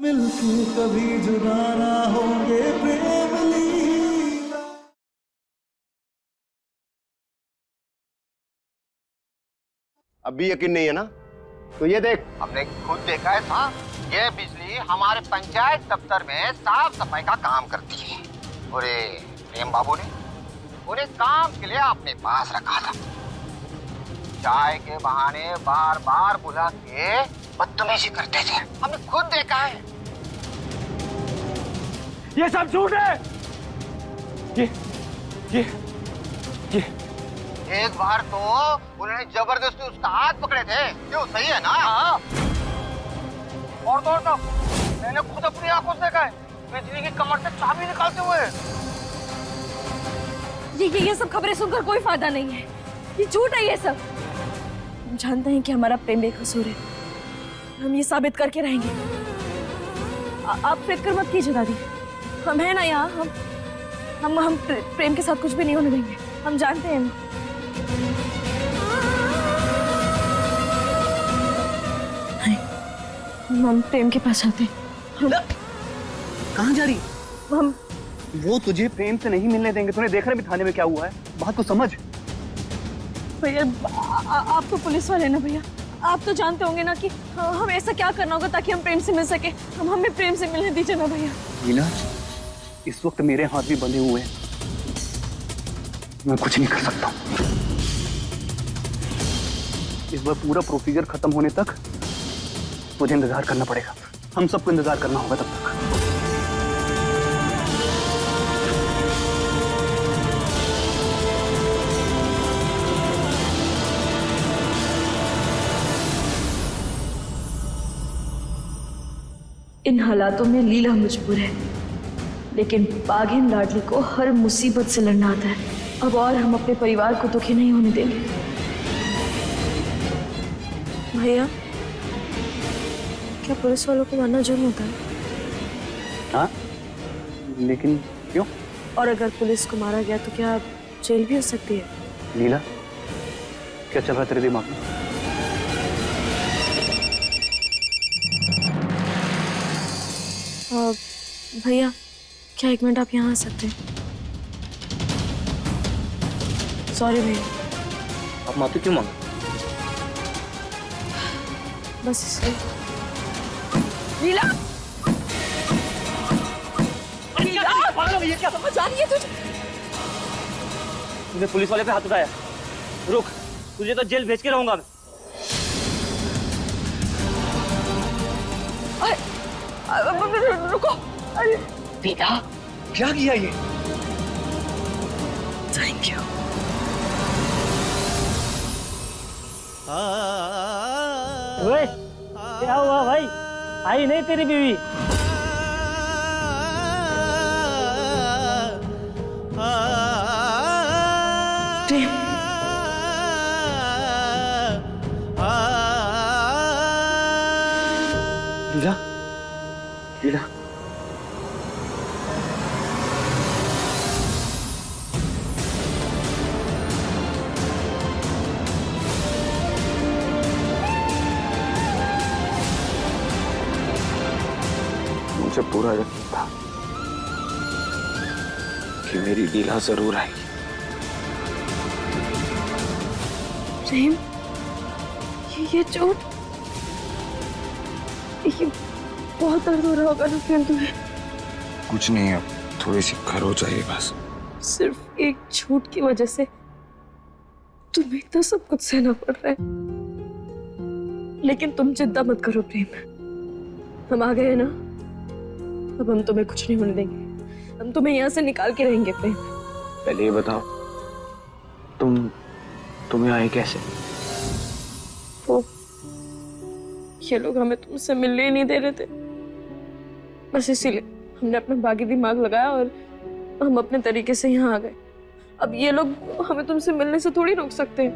मिलके कभी जुदा ना होंगे प्रेम लीला। अब भी यकीन नहीं है ना? तो ये देख, हमने खुद देखा है था। ये बिजली हमारे पंचायत दफ्तर में साफ सफाई का काम करती है और ये प्रेम बाबू ने पूरे काम के लिए अपने पास रखा था। चाय के बहाने बार बार बुला के बदतमीजी करते थे, हमने खुद देखा है। ये सब झूठ है। ये एक बार तो उन्होंने जबरदस्ती उसका हाथ पकड़े थे। क्यों, सही है ना? हाँ। और तो मैंने खुद अपनी आंखों से देखा है बिजली की कमर से चाबी निकालते हुए। ये सब खबरें सुनकर कोई फायदा नहीं है, ये झूठ है ये सब। हम जानते हैं कि हमारा प्रेम बेकसूर है, हम ये साबित करके रहेंगे। आप फिक्र मत कीजिए दादी, हम हैं ना यहाँ। हम प्रेम के साथ कुछ भी नहीं होने देंगे, हम जानते हैं। हम प्रेम के पास आते हैं। कहाँ जा रही? हम वो तुझे प्रेम से नहीं मिलने देंगे। तूने देखा नहीं थाने में क्या हुआ है? बात को समझ। भैया आप तो पुलिस वाले ना भैया, आप तो जानते होंगे ना कि हमें ऐसा क्या करना होगा ताकि हम प्रेम से मिल सके। हमें प्रेम से मिलने दीजिए ना भैया। नीला, इस वक्त मेरे हाथ भी बंधे हुए हैं, मैं कुछ नहीं कर सकता। इस बार पूरा प्रोसीजर खत्म होने तक तुझे इंतजार करना पड़ेगा। हम सबको इंतजार करना होगा तब तक। इन हालातों में लीला मजबूर है, लेकिन बाघिन लाडली को हर मुसीबत से लड़ना आता है। अब और हम अपने परिवार को दुखी नहीं होने देंगे। भैया, क्या पुलिस वालों को मारना जुर्म होता है? हाँ, लेकिन क्यों? और अगर पुलिस को मारा गया तो क्या जेल भी हो सकती है? लीला, क्या चल रहा है तेरे दिमाग में? भैया, क्या 1 मिनट आप यहाँ आ सकते हैं? सॉरी भैया। आप माफी क्यों मांगे? बस इसलिए। लीला! ये क्या समझ आ रही है तुझे? तूने पुलिस वाले पे हाथ उठाया। रुक, तुझे तो जेल भेज के रहूंगा मैं। रुको। अरे बेटा, क्या किया ये? Thank you. ओए, क्या हुआ भाई? आई नहीं तेरी बीवी? लीला, लीला, मुझे पूरा यकीन था कि मेरी लीला जरूर आएगी। प्रेम, ये चोट, ये बहुत दर्द हो रहा होगा ना प्रेम तुम्हें? कुछ नहीं, अब थोड़ी सी खरो चाहिए बस। सिर्फ एक झूठ की वजह से तुम्हें इतना सब कुछ सहना पड़ रहा है। लेकिन तुम चिंता मत करो प्रेम, हम आ गए ना, अब हम तुम्हें कुछ नहीं होने देंगे। हम तुम्हें यहाँ से निकाल के रहेंगे प्रेम। पहले ये बताओ, तुम यहाँ आए कैसे? वो ये लोग हमें तुमसे मिलने ही नहीं दे रहे थे, बस इसीलिए हमने अपना बागी दिमाग लगाया और हम अपने तरीके से यहाँ आ गए। अब ये लोग हमें तुमसे मिलने से थोड़ी रोक सकते हैं।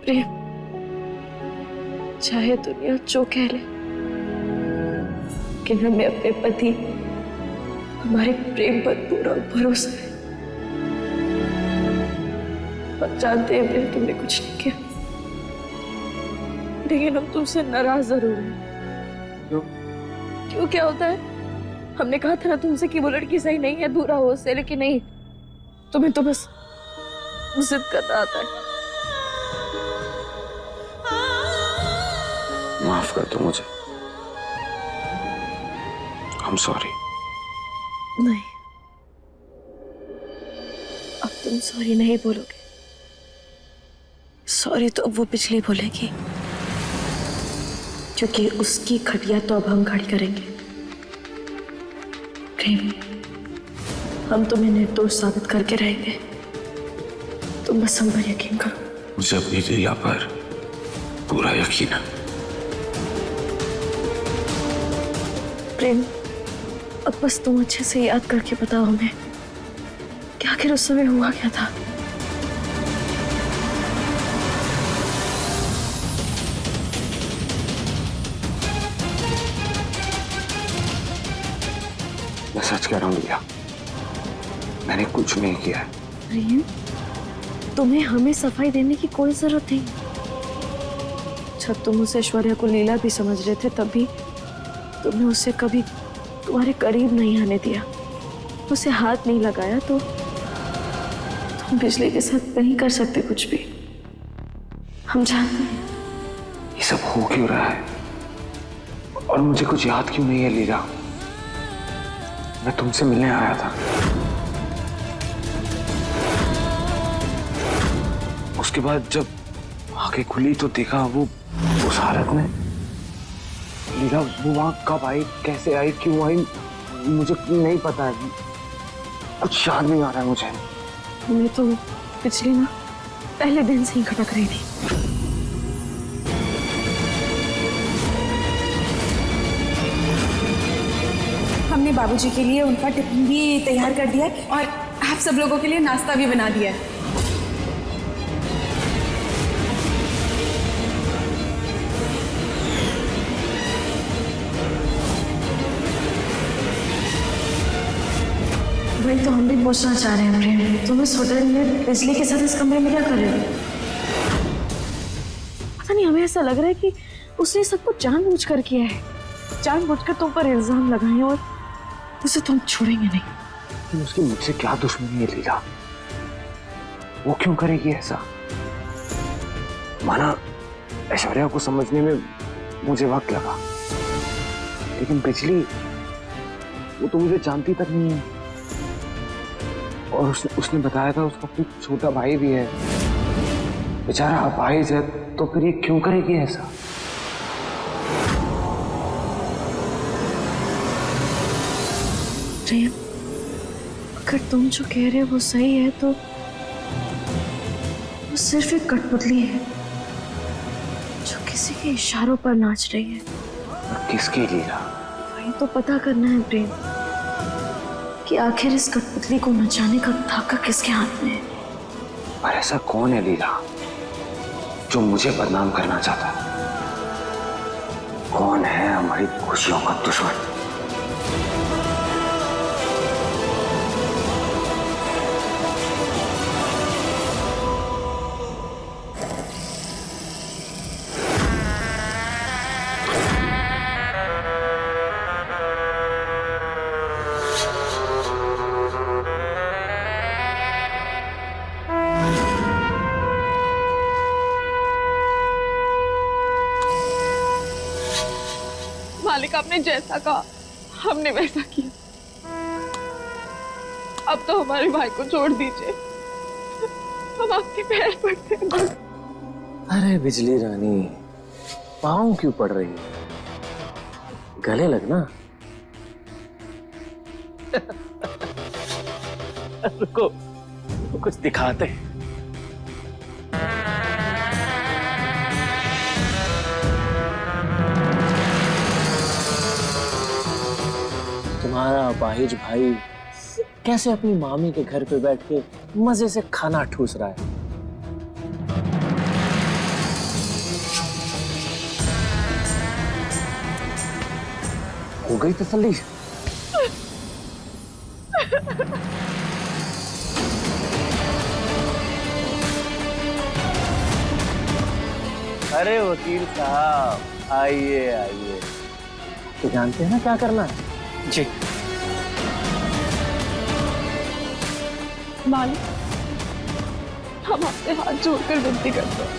प्रेम, चाहे दुनिया जो कह ले, लेकिन हमें अपने पति, हमारे प्रेम पर पूरा भरोसा है। हम जानते हैं प्रेम, तुमने कुछ नहीं किया, लेकिन हम तुमसे नाराज जरूर हैं। क्यों क्या होता है? हमने कहा था ना तुमसे कि वो लड़की सही नहीं है, दूर रहो उससे, लेकिन नहीं, तुम्हें तो बस जिद करना आता है। माफ कर दो मुझे। I'm sorry। नहीं, अब तुम सॉरी नहीं बोलोगे। सॉरी तो अब वो पिछली बोलेगी, क्योंकि उसकी खटिया तो अब हम खड़ी करेंगे। प्रेम, हम तुम्हें निर्दोष साबित करके रहेंगे। तुम बस हम पर यकीन करो। मुझे अपनी लीला पर पूरा यकीन है। प्रेम, अब बस तुम अच्छे से याद करके बताओ हमें कि आखिर उस समय हुआ क्या था। मैं सच कह रहा हूँ लिया, मैंने कुछ नहीं किया है। प्रेम, तुम्हें हमें सफाई देने की कोई जरूरत नहीं। जब तुम उस ऐश्वर्या को लीला भी समझ रहे थे, तब भी तुमने उसे कभी तुम्हारे करीब नहीं आने दिया, उसे हाथ नहीं लगाया। तो तुम बिजली के साथ नहीं कर सकते कुछ भी, हम जानते हैं। ये सब हो क्यों रहा है और मुझे कुछ याद क्यों नहीं है लीला? मैं तुमसे मिलने आया था, उसके बाद जब आंखें खुली तो देखा वो उस हालत में। लीला वो वहां कब आई, कैसे आई, क्यों आई, मुझे नहीं पता है। कुछ याद नहीं आ रहा है मुझे। मैं तो पिछली ना पहले दिन से ही खटक रही थी। हमने बाबूजी के लिए उनका टिफिन भी तैयार कर दिया है और आप सब लोगों के लिए नाश्ता भी बना दिया है। वही तो हम भी पूछना चाह रहे हैं प्रेम, तुम इस होटल में बिजली के साथ इस कमरे में क्या कर रहे हो? पता नहीं, हमें ऐसा लग रहा है कि उसने सब कुछ जानबूझ कर किया है, जानबूझकर तुम पर इल्जाम लगाए और उसे तुम छोड़ेंगे नहीं। लेकिन उसकी मुझसे क्या दुश्मनी है लीला? वो क्यों करेगी ऐसा? माना ऐश्वर्या को समझने में मुझे वक्त लगा, लेकिन बिजली वो तो मुझे जानती तक नहीं है। और उसने बताया था उसका कोई छोटा भाई भी है, बेचारा अपाहिज है, तो फिर ये क्यों करेगी ऐसा? प्रेम, अगर तुम जो कह रहे हो वो सही है तो वो सिर्फ एक कठपुतली है जो किसी के इशारों पर नाच रही है। और किसकी लीला? वही तो पता करना है प्रेम, कि आखिर इस कठपुतली को नचाने का धागा किसके हाथ में है। पर ऐसा कौन है लीला जो मुझे बदनाम करना चाहता है? कौन है हमारी खुशियों का दुश्मन? मालिक, आपने जैसा कहा हमने वैसा किया। अब तो हमारे भाई को छोड़ दीजिए, हम आपके पैर पड़ते हैं। अरे बिजली रानी, पाँव क्यों पड़ रही है? गले लगना। रुको, कुछ दिखाते हैं। तुम्हारा अपाहिज भाई कैसे अपनी मामी के घर पे बैठ के मजे से खाना ठूस रहा है। हो गई तसल्ली? अरे वकील साहब, आइए आइए, तो जानते हैं ना क्या करना है? जी मालिक, हम आपसे हाथ जोड़कर विनती करते हैं,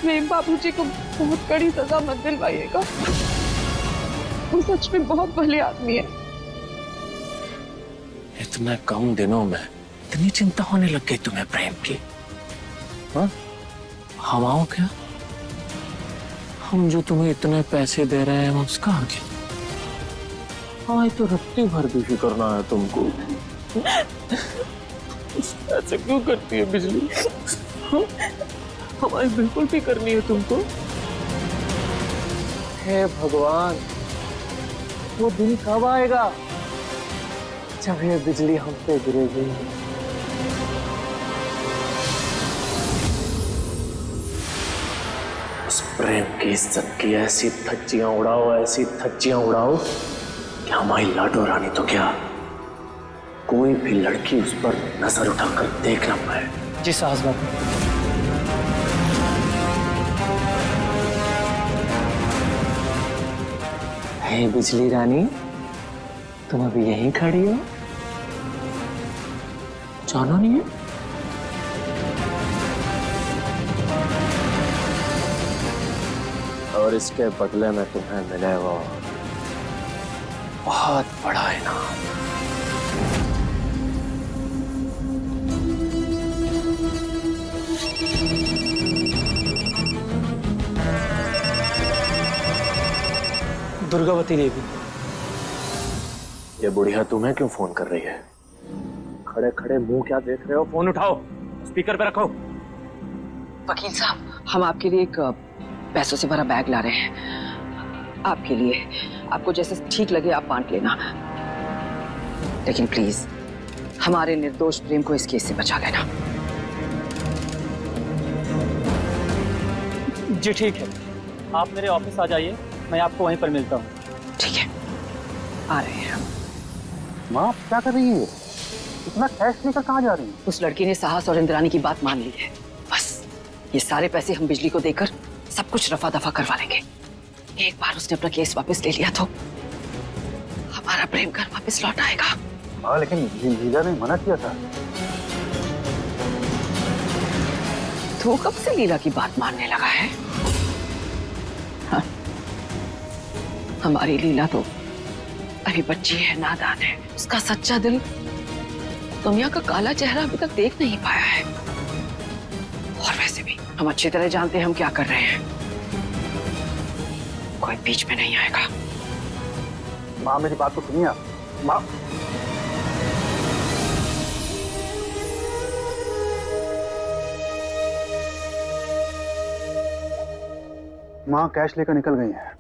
प्रेम बाबूजी को बहुत कड़ी सजा मत दिलवाइएगा। वो सच में बहुत भले आदमी है। इतने कम दिनों में इतनी चिंता होने लग गई तुम्हें प्रेम की? हाँ? हवाओं क्या? हम जो तुम्हें इतने पैसे दे रहे हैं उसका आगे हवाई तो रत्ती भर भी करना है तुमको। ऐसे क्यों करती है बिजली? हाँ? हवाई बिल्कुल भी करनी है तुमको? हे भगवान, वो दिन कब आएगा जब ये बिजली हम पे गिरेगी? उस प्रेम की इज्जत की ऐसी धज्जियां उड़ाओ, ऐसी धज्जियां उड़ाओ कि हमारी लाडो रानी तो क्या, कोई भी लड़की उस पर नजर उठाकर देख ना पाए। जी साहस बाबू। हे बिजली रानी, तुम अभी यहीं खड़ी हो? जाना नहीं है? और इसके बदले में तुम्हें मिलेगा बहुत बड़ा इनाम। दुर्गावती देवी। ये बुढ़िया तुम्हें क्यों फोन कर रही है? खड़े खड़े मुंह क्या देख रहे हो? फोन उठाओ, स्पीकर पे रखो। वकील साहब, हम आपके लिए एक पैसों से भरा बैग ला रहे हैं आपके लिए। आपको जैसे ठीक लगे आप बांट लेना, लेकिन प्लीज हमारे निर्दोष प्रेम को इस केस से बचा लेना। जी ठीक है, आप मेरे ऑफिस आ जाइए, मैं आपको वहीं पर मिलता हूँ। ठीक है, आ रहे हैं। माँ क्या कर रही है? इतना कैश लेकर कहाँ जा रही है? उस लड़की ने साहस और इंद्रानी की बात मान ली है। बस ये सारे पैसे हम बिजली को देकर सब कुछ रफा दफा करवा लेंगे। एक बार उसने अपना केस वापस ले लिया तो हमारा प्रेम घर वापस लौट आएगा। हाँ, लेकिन लीला ने मना किया था। तो कब से लीला की बात मानने लगा है? हाँ? हमारी लीला तो अभी बच्ची है, नादान है। उसका सच्चा दिल दुनिया का काला चेहरा अभी तक देख नहीं पाया है। और वैसे भी हम अच्छी तरह जानते हैं हम क्या कर रहे हैं। कोई बीच में नहीं आएगा। माँ मेरी बात तो सुनिए। माँ माँ कैश लेकर निकल गई है।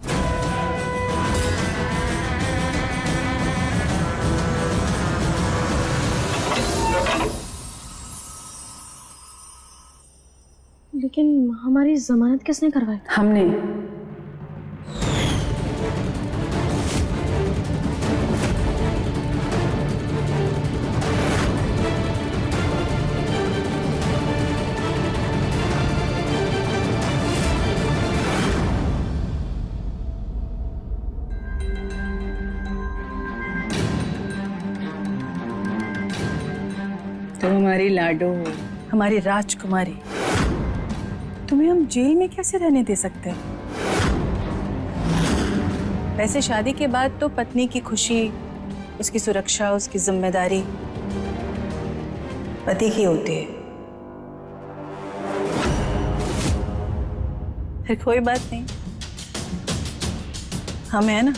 लेकिन हमारी जमानत किसने करवाई? हमने। तो हमारी लाडो, हमारी राजकुमारी, तुम्हें हम जेल में कैसे रहने दे सकते हैं? वैसे शादी के बाद तो पत्नी की खुशी, उसकी सुरक्षा, उसकी जिम्मेदारी पति की होती है। फिर कोई बात नहीं, हम है ना,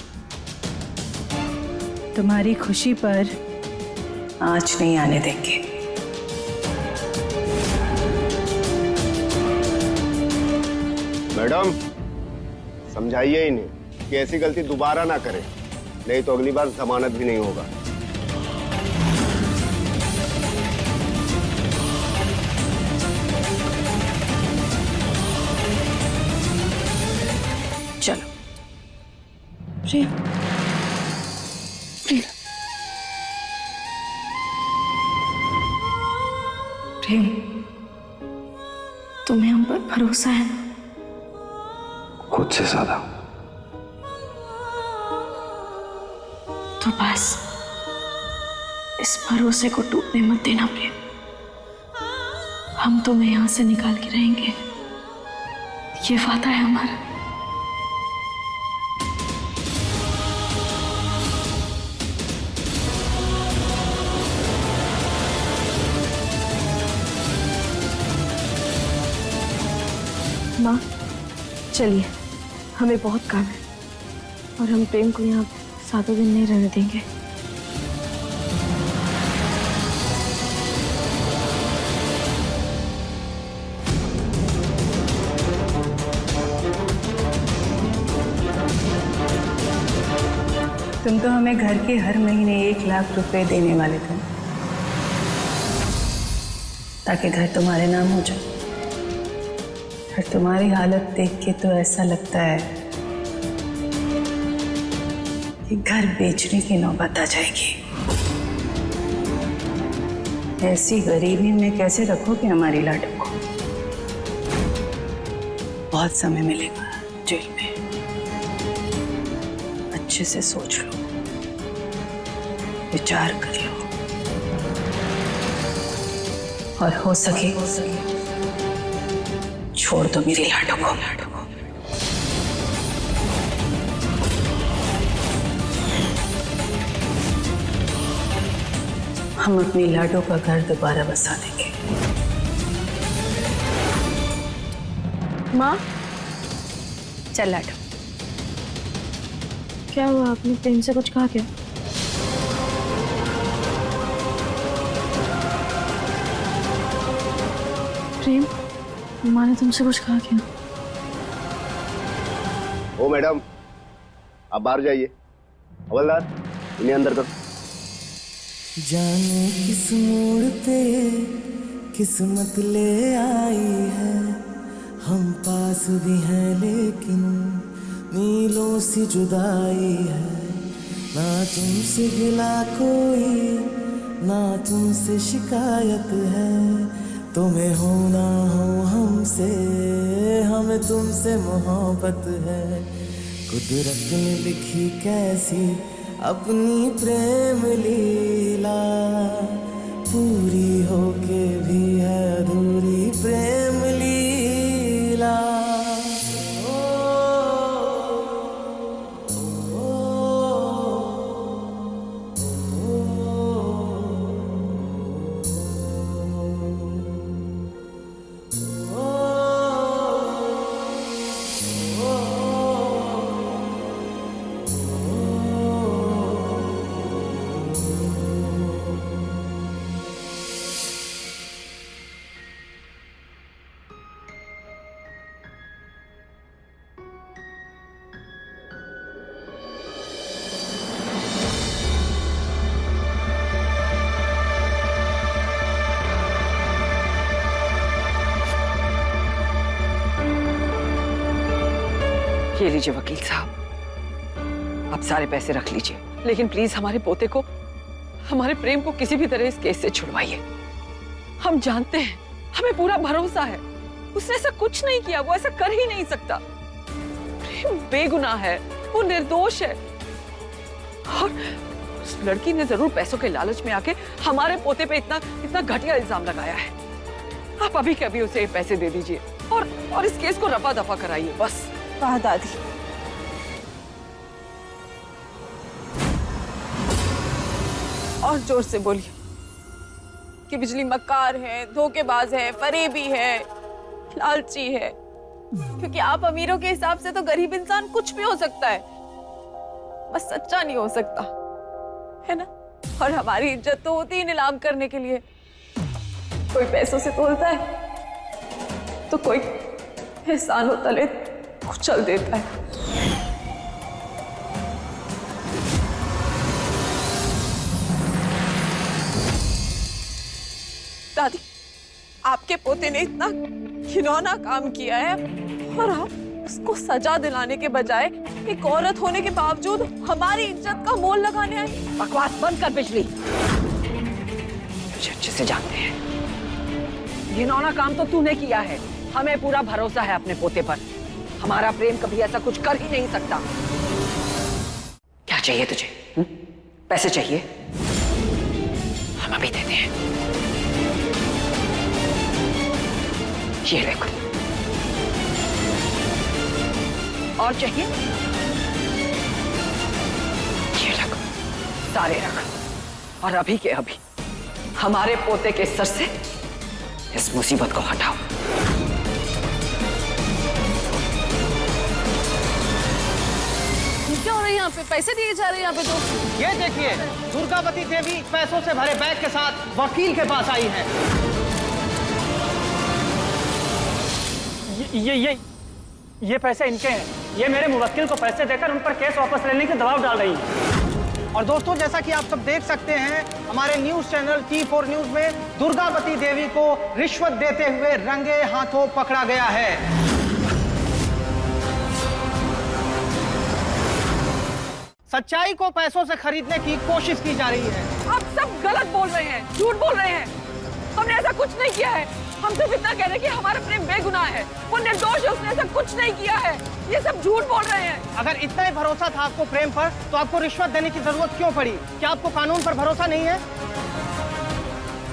तुम्हारी खुशी पर आंच नहीं आने देंगे। मैडम समझाइए इन्हें कि ऐसी गलती दोबारा ना करें, नहीं तो अगली बार जमानत भी नहीं होगा। चलो। प्रेम, प्रेम, प्रेम, तुम्हें हम पर भरोसा है ना? खुद से ज्यादा। तो बस इस भरोसे को टूटने मत देना प्रेम। हम तुम्हें यहां से निकाल के रहेंगे, ये वादा है हमारा। माँ चलिए, हमें बहुत काम है और हम प्रेम को यहाँ 7 दिन नहीं रहने देंगे। तुम तो हमें घर के हर महीने 1 लाख रुपए देने वाले थे ताकि घर तुम्हारे नाम हो जाए। और तुम्हारी हालत देख के तो ऐसा लगता है कि घर बेचने की नौबत आ जाएगी। ऐसी गरीबी में कैसे रखोगे हमारी लाडो को? बहुत समय मिलेगा जेल में, अच्छे से सोच लो, विचार कर लो और हो सके छोड़ दो मेरी लाडो को। हम अपनी लाडो का घर दोबारा बसा देंगे। माँ चल लाडो। क्या हुआ, आपने प्रेम से कुछ कहा क्या? प्रेम, माँ ने तुमसे कुछ कहा क्या? ओ मैडम, आप बाहर जाइए। हवलदार, इन्हें अंदर कर। जाने किस मोड़ पे किस्मत ले आई है, हम पास भी हैं लेकिन मीलों सी जुदाई है। ना तुमसे गिला कोई, ना तुमसे शिकायत है, तुम्हें हो ना हो हमसे, हमें तुमसे मोहब्बत है। कुदरत ने लिखी कैसी अपनी प्रेम लीला, पूरी होके भी है अधूरी प्रेम लीला। ये लीजिए वकील साहब, आप सारे पैसे रख लीजिए, लेकिन प्लीज हमारे पोते को, हमारे प्रेम को किसी भी तरह इस केस से छुड़वाइए। हम जानते हैं, हमें पूरा भरोसा है, उसने ऐसा कुछ नहीं किया, वो ऐसा कर ही नहीं सकता। प्रेम बेगुनाह है, वो निर्दोष है और उस लड़की ने जरूर पैसों के लालच में आके हमारे पोते पे इतना घटिया इल्जाम लगाया है। आप अभी के अभी उसे पैसे दे दीजिए और इस केस को रफा दफा कराइए बस। वाह दादी, और जोर से बोलिए कि बिजली मक्कार है, धोखेबाज है, फरेबी है, लालची है। क्योंकि आप अमीरों के हिसाब से तो गरीब इंसान कुछ भी हो सकता है, बस सच्चा नहीं हो सकता, है ना? और हमारी इज्जत तो होती ही नीलाम करने के लिए। कोई पैसों से तोलता है तो कोई एहसानों तले कुचल देता है। दादी, आपके पोते ने इतना घिनौना काम किया है और आप उसको सजा दिलाने के बजाय एक औरत होने के बावजूद हमारी इज्जत का मोल लगाने आए। बकवास बंद कर बिजली, तुझे अच्छे से जानते हैं घिनौना काम तो तूने किया है। हमें पूरा भरोसा है अपने पोते पर, हमारा प्रेम कभी ऐसा कुछ कर ही नहीं सकता। क्या चाहिए तुझे? पैसे चाहिए? हम अभी देते हैं। ये देखो। और चाहिए? ये रख, सारे रख। और अभी के अभी हमारे पोते के सर से इस मुसीबत को हटाओ। क्या हो रहा है यहाँ पे? पैसे दिए जा रहे हैं यहाँ पे तो। ये देखिए, दुर्गावती देवी पैसों से भरे बैग के साथ वकील के पास आई है। ये पैसे इनके हैं। ये मेरे मुवक्किल को पैसे देकर उन पर केस वापस लेने के दबाव डाल रही है। और दोस्तों, जैसा कि आप सब देख सकते हैं, हमारे न्यूज चैनल T4 न्यूज में दुर्गावती देवी को रिश्वत देते हुए रंगे हाथों पकड़ा गया है। सच्चाई को पैसों से खरीदने की कोशिश की जा रही है। आप सब गलत बोल रहे हैं, झूठ बोल रहे हैं। हमने ऐसा कुछ नहीं किया है। हम सिर्फ इतना कह रहे हैं कि हमारा प्रेम बेगुनाह है, वो निर्दोष है, उसने ऐसा कुछ नहीं किया है। ये सब झूठ बोल रहे हैं। अगर इतना ही भरोसा था आपको प्रेम पर, तो आपको रिश्वत देने की जरूरत क्यों पड़ी? क्या आपको कानून पर भरोसा नहीं है?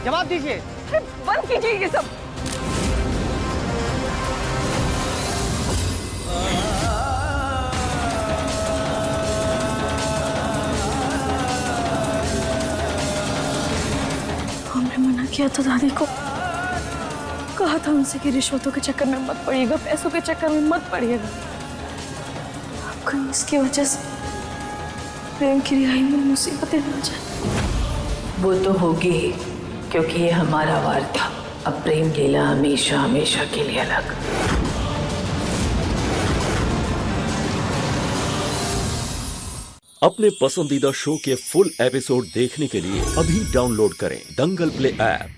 जवाब दीजिए। अरे बंद कीजिए ये सब। हमने मना किया था दादी को, कहा था उनसे कि रिश्वतों के चक्कर में मत पड़िएगा, पैसों के चक्कर में मत पड़िएगा। अब कहीं इसकी वजह से प्रेम की रिहाई में मुसीबतें न जाए। वो तो होगी ही, क्योंकि ये हमारा वार था। अब प्रेम लीला हमेशा हमेशा के लिए अलग। अपने पसंदीदा शो के फुल एपिसोड देखने के लिए अभी डाउनलोड करें दंगल प्ले ऐप।